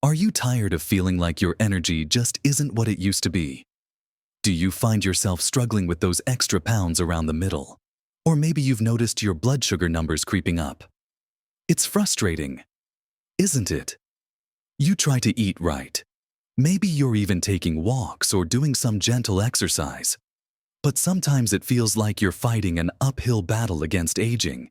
Are you tired of feeling like your energy just isn't what it used to be? Do you find yourself struggling with those extra pounds around the middle? Or maybe you've noticed your blood sugar numbers creeping up. It's frustrating, isn't it? You try to eat right. Maybe you're even taking walks or doing some gentle exercise. But sometimes it feels like you're fighting an uphill battle against aging.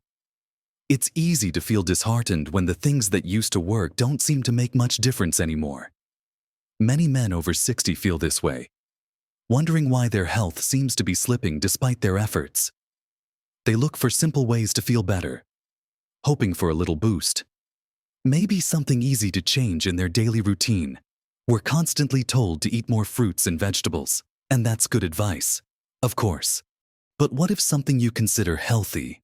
It's easy to feel disheartened when the things that used to work don't seem to make much difference anymore. Many men over 60 feel this way, wondering why their health seems to be slipping despite their efforts. They look for simple ways to feel better, hoping for a little boost. Maybe something easy to change in their daily routine. We're constantly told to eat more fruits and vegetables, and that's good advice, of course. But what if something you consider healthy,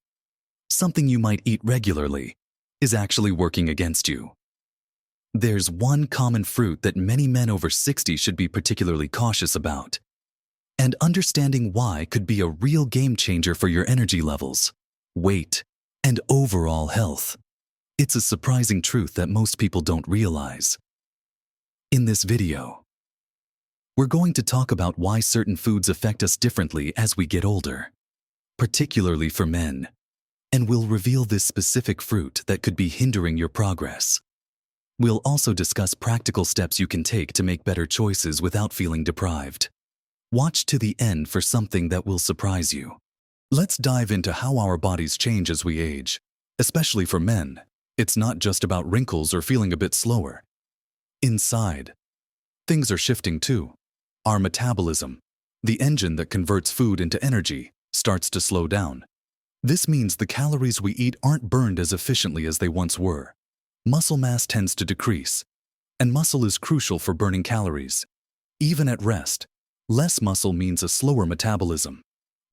something you might eat regularly, is actually working against you? There's one common fruit that many men over 60 should be particularly cautious about. And understanding why could be a real game changer for your energy levels, weight, and overall health. It's a surprising truth that most people don't realize. In this video, we're going to talk about why certain foods affect us differently as we get older, particularly for men, and we'll reveal this specific fruit that could be hindering your progress. We'll also discuss practical steps you can take to make better choices without feeling deprived. Watch to the end for something that will surprise you. Let's dive into how our bodies change as we age, especially for men. It's not just about wrinkles or feeling a bit slower. Inside, things are shifting too. Our metabolism, the engine that converts food into energy, starts to slow down. This means the calories we eat aren't burned as efficiently as they once were. Muscle mass tends to decrease, and muscle is crucial for burning calories. Even at rest, less muscle means a slower metabolism,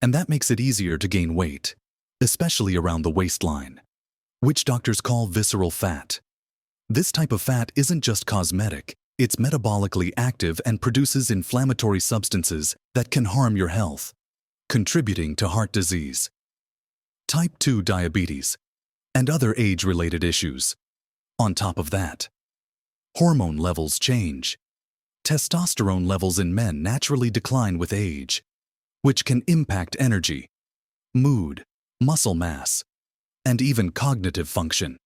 and that makes it easier to gain weight, especially around the waistline, which doctors call visceral fat. This type of fat isn't just cosmetic, it's metabolically active and produces inflammatory substances that can harm your health, contributing to heart disease, type 2 diabetes, and other age-related issues. On top of that, hormone levels change. Testosterone levels in men naturally decline with age, which can impact energy, mood, muscle mass, and even cognitive function.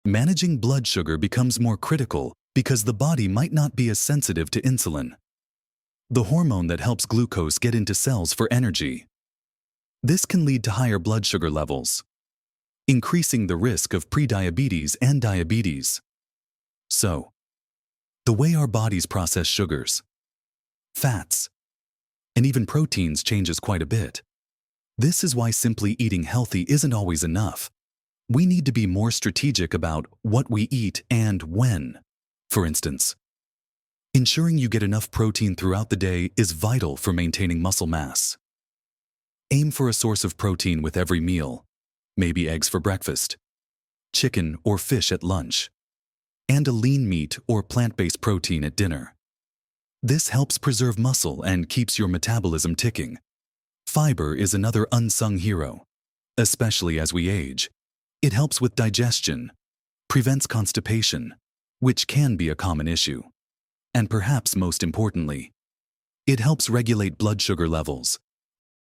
Managing blood sugar becomes more critical because the body might not be as sensitive to insulin, the hormone that helps glucose get into cells for energy. This can lead to higher blood sugar levels, increasing the risk of prediabetes and diabetes. So, the way our bodies process sugars, fats, and even proteins changes quite a bit. This is why simply eating healthy isn't always enough. We need to be more strategic about what we eat and when. For instance, ensuring you get enough protein throughout the day is vital for maintaining muscle mass. Aim for a source of protein with every meal, maybe eggs for breakfast, chicken or fish at lunch, and a lean meat or plant-based protein at dinner. This helps preserve muscle and keeps your metabolism ticking. Fiber is another unsung hero, especially as we age. It helps with digestion, prevents constipation, which can be a common issue. And perhaps most importantly, it helps regulate blood sugar levels.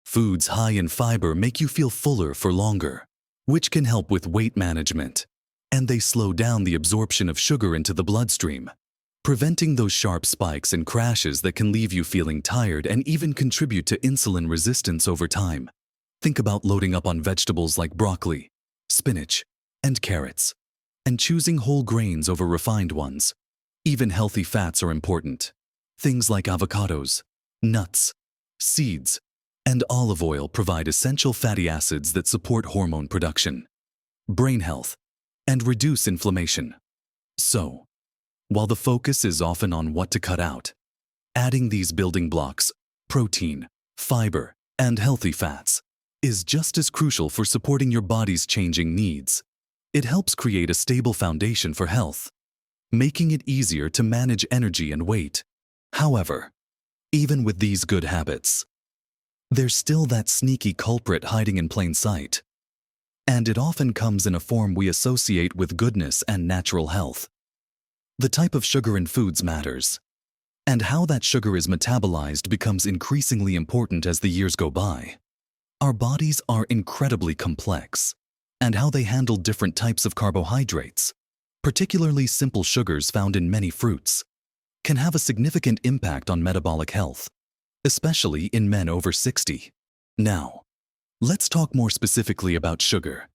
Foods high in fiber make you feel fuller for longer, which can help with weight management, and they slow down the absorption of sugar into the bloodstream, preventing those sharp spikes and crashes that can leave you feeling tired and even contribute to insulin resistance over time. Think about loading up on vegetables like broccoli, spinach, and carrots, and choosing whole grains over refined ones. Even healthy fats are important. Things like avocados, nuts, seeds, and olive oil provide essential fatty acids that support hormone production, brain health, and reduce inflammation. So, while the focus is often on what to cut out, adding these building blocks, protein, fiber, and healthy fats, is just as crucial for supporting your body's changing needs. It helps create a stable foundation for health, making it easier to manage energy and weight. However, even with these good habits, there's still that sneaky culprit hiding in plain sight. And it often comes in a form we associate with goodness and natural health. The type of sugar in foods matters, and how that sugar is metabolized becomes increasingly important as the years go by. Our bodies are incredibly complex, and how they handle different types of carbohydrates, particularly simple sugars found in many fruits, can have a significant impact on metabolic health, especially in men over 60. Now, let's talk more specifically about sugar,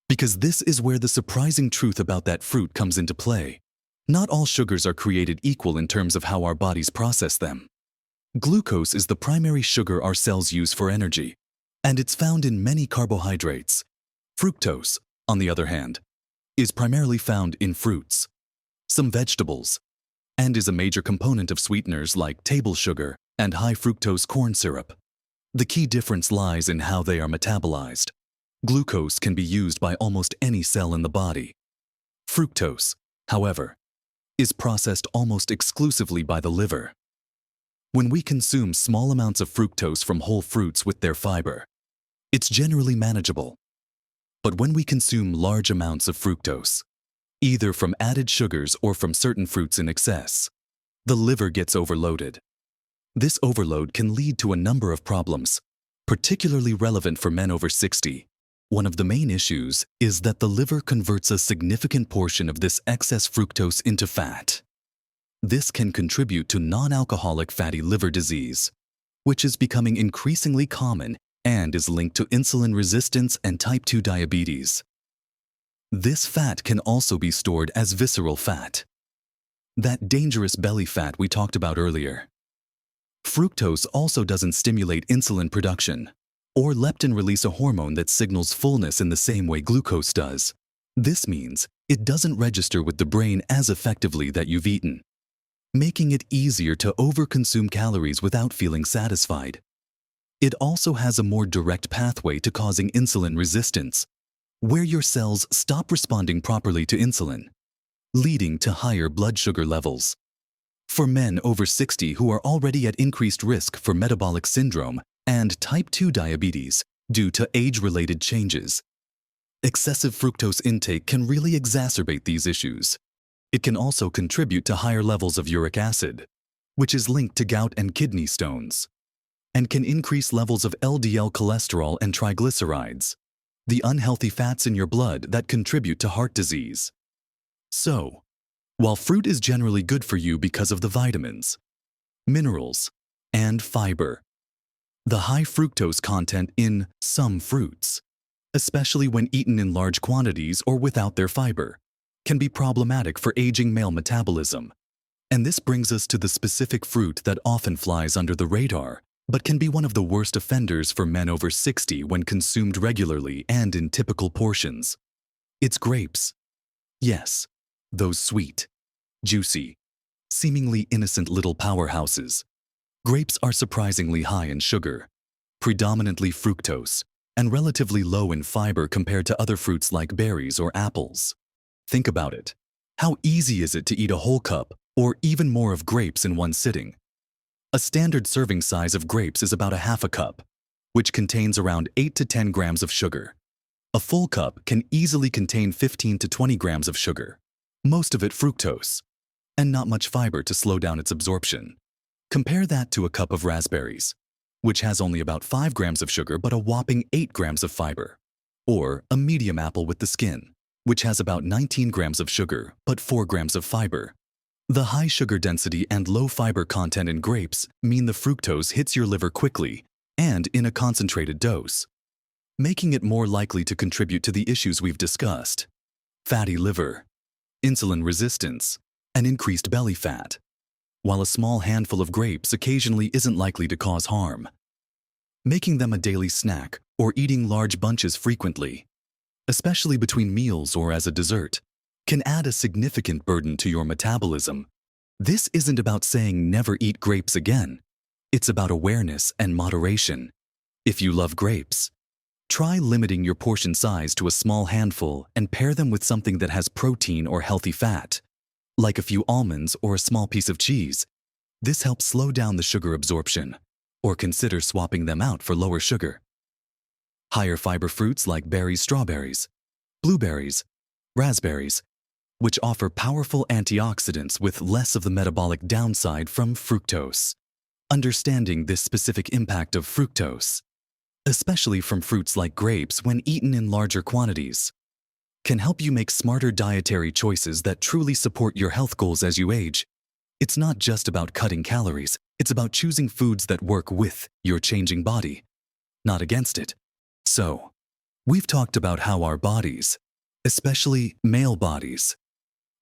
because this is where the surprising truth about that fruit comes into play. Not all sugars are created equal in terms of how our bodies process them. Glucose is the primary sugar our cells use for energy, and it's found in many carbohydrates. Fructose, on the other hand, is primarily found in fruits, some vegetables, and is a major component of sweeteners like table sugar and high fructose corn syrup. The key difference lies in how they are metabolized. Glucose can be used by almost any cell in the body. Fructose, however, is processed almost exclusively by the liver. When we consume small amounts of fructose from whole fruits with their fiber, it's generally manageable. But when we consume large amounts of fructose, either from added sugars or from certain fruits in excess, the liver gets overloaded. This overload can lead to a number of problems, particularly relevant for men over 60. One of the main issues is that the liver converts a significant portion of this excess fructose into fat. This can contribute to non-alcoholic fatty liver disease, which is becoming increasingly common and is linked to insulin resistance and type 2 diabetes. This fat can also be stored as visceral fat, that dangerous belly fat we talked about earlier. Fructose also doesn't stimulate insulin production, or leptin release, a hormone that signals fullness in the same way glucose does. This means it doesn't register with the brain as effectively that you've eaten, making it easier to overconsume calories without feeling satisfied. It also has a more direct pathway to causing insulin resistance, where your cells stop responding properly to insulin, leading to higher blood sugar levels. For men over 60 who are already at increased risk for metabolic syndrome and type 2 diabetes due to age-related changes, excessive fructose intake can really exacerbate these issues. It can also contribute to higher levels of uric acid, which is linked to gout and kidney stones, and can increase levels of LDL cholesterol and triglycerides, the unhealthy fats in your blood that contribute to heart disease. So, while fruit is generally good for you because of the vitamins, minerals, and fiber, the high fructose content in some fruits, especially when eaten in large quantities or without their fiber, can be problematic for aging male metabolism. And this brings us to the specific fruit that often flies under the radar, but can be one of the worst offenders for men over 60 when consumed regularly and in typical portions. It's grapes. Yes, those sweet, juicy, seemingly innocent little powerhouses. Grapes are surprisingly high in sugar, predominantly fructose, and relatively low in fiber compared to other fruits like berries or apples. Think about it. How easy is it to eat a whole cup or even more of grapes in one sitting? A standard serving size of grapes is about a half a cup, which contains around 8 to 10 grams of sugar. A full cup can easily contain 15 to 20 grams of sugar, most of it fructose, and not much fiber to slow down its absorption. Compare that to a cup of raspberries, which has only about 5 grams of sugar but a whopping 8 grams of fiber, or a medium apple with the skin, which has about 19 grams of sugar but 4 grams of fiber. The high sugar density and low fiber content in grapes mean the fructose hits your liver quickly and in a concentrated dose, making it more likely to contribute to the issues we've discussed: fatty liver, insulin resistance, and increased belly fat, while a small handful of grapes occasionally isn't likely to cause harm. Making them a daily snack or eating large bunches frequently, especially between meals or as a dessert, can add a significant burden to your metabolism. This isn't about saying never eat grapes again. It's about awareness and moderation. If you love grapes, try limiting your portion size to a small handful and pair them with something that has protein or healthy fat, like a few almonds or a small piece of cheese. This helps slow down the sugar absorption, or consider swapping them out for lower sugar. Higher fiber fruits like berries, strawberries, blueberries, raspberries, which offer powerful antioxidants with less of the metabolic downside from fructose. Understanding this specific impact of fructose, especially from fruits like grapes when eaten in larger quantities, can help you make smarter dietary choices that truly support your health goals as you age. It's not just about cutting calories, it's about choosing foods that work with your changing body, not against it. So, we've talked about how our bodies, especially male bodies,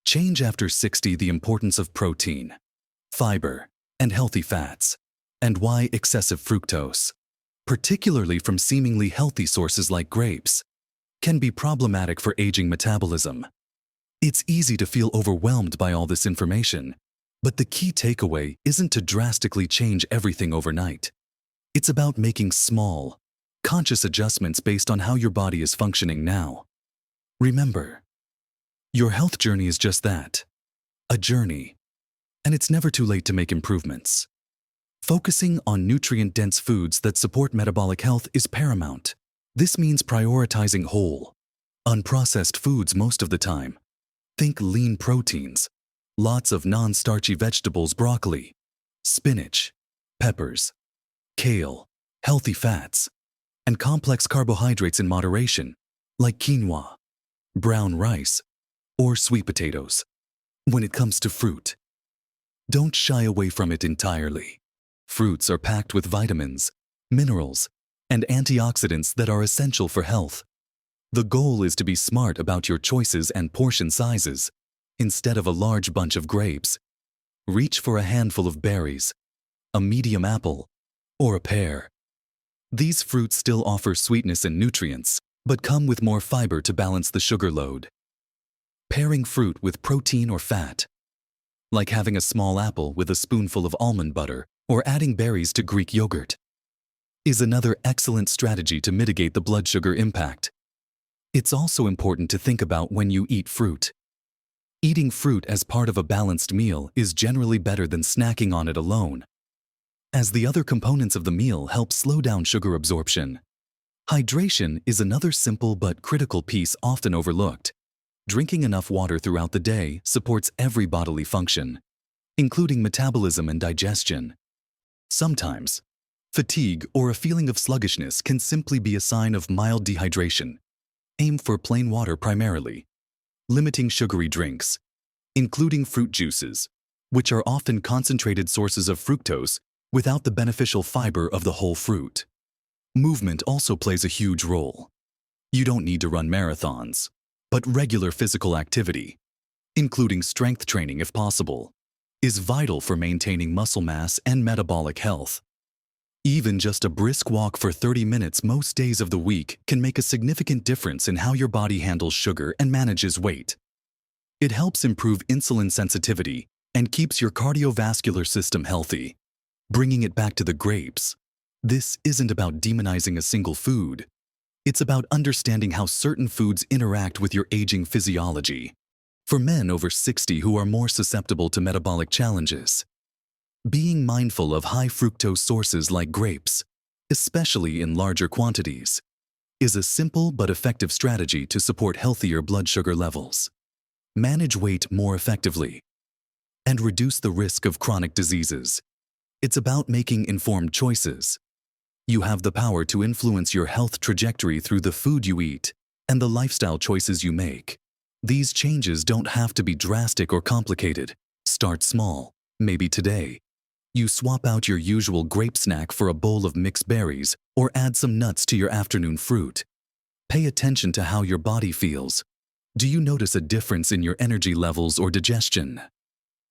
change after 60, the importance of protein, fiber, and healthy fats, and why excessive fructose, particularly from seemingly healthy sources like grapes, can be problematic for aging metabolism. It's easy to feel overwhelmed by all this information, but the key takeaway isn't to drastically change everything overnight. It's about making small, conscious adjustments based on how your body is functioning now. Remember, your health journey is just that, a journey, and it's never too late to make improvements. Focusing on nutrient-dense foods that support metabolic health is paramount. This means prioritizing whole, unprocessed foods most of the time. Think lean proteins, lots of non-starchy vegetables, broccoli, spinach, peppers, kale, healthy fats, and complex carbohydrates in moderation, like quinoa, brown rice, or sweet potatoes. When it comes to fruit, don't shy away from it entirely. Fruits are packed with vitamins, minerals, and antioxidants that are essential for health. The goal is to be smart about your choices and portion sizes. Instead of a large bunch of grapes, reach for a handful of berries, a medium apple, or a pear. These fruits still offer sweetness and nutrients, but come with more fiber to balance the sugar load. Pairing fruit with protein or fat, like having a small apple with a spoonful of almond butter or adding berries to Greek yogurt, is another excellent strategy to mitigate the blood sugar impact. It's also important to think about when you eat fruit. Eating fruit as part of a balanced meal is generally better than snacking on it alone, as the other components of the meal help slow down sugar absorption. Hydration is another simple but critical piece often overlooked. Drinking enough water throughout the day supports every bodily function, including metabolism and digestion. Sometimes, fatigue or a feeling of sluggishness can simply be a sign of mild dehydration. Aim for plain water primarily. Limiting sugary drinks, including fruit juices, which are often concentrated sources of fructose without the beneficial fiber of the whole fruit. Movement also plays a huge role. You don't need to run marathons, but regular physical activity, including strength training if possible, is vital for maintaining muscle mass and metabolic health. Even just a brisk walk for 30 minutes most days of the week can make a significant difference in how your body handles sugar and manages weight. It helps improve insulin sensitivity and keeps your cardiovascular system healthy. Bringing it back to the grapes, this isn't about demonizing a single food. It's about understanding how certain foods interact with your aging physiology. For men over 60 who are more susceptible to metabolic challenges, being mindful of high fructose sources like grapes, especially in larger quantities, is a simple but effective strategy to support healthier blood sugar levels, manage weight more effectively, and reduce the risk of chronic diseases. It's about making informed choices. You have the power to influence your health trajectory through the food you eat and the lifestyle choices you make. These changes don't have to be drastic or complicated. Start small. Maybe today, you swap out your usual grape snack for a bowl of mixed berries or add some nuts to your afternoon fruit. Pay attention to how your body feels. Do you notice a difference in your energy levels or digestion?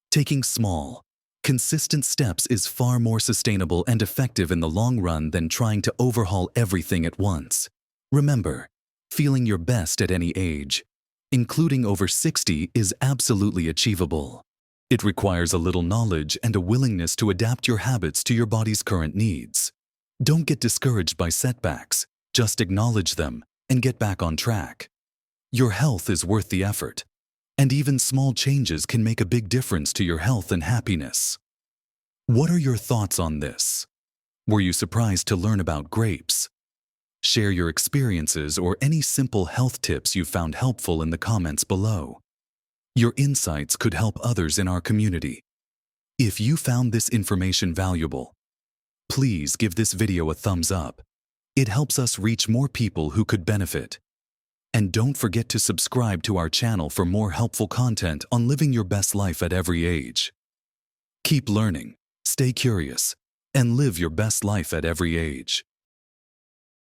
Taking small, consistent steps is far more sustainable and effective in the long run than trying to overhaul everything at once. Remember, feeling your best at any age, including over 60, is absolutely achievable. It requires a little knowledge and a willingness to adapt your habits to your body's current needs. Don't get discouraged by setbacks, just acknowledge them and get back on track. Your health is worth the effort, and even small changes can make a big difference to your health and happiness. What are your thoughts on this? Were you surprised to learn about grapes? Share your experiences or any simple health tips you found helpful in the comments below. Your insights could help others in our community. If you found this information valuable, please give this video a thumbs up. It helps us reach more people who could benefit. And don't forget to subscribe to our channel for more helpful content on living your best life at every age. Keep learning, stay curious, and live your best life at every age.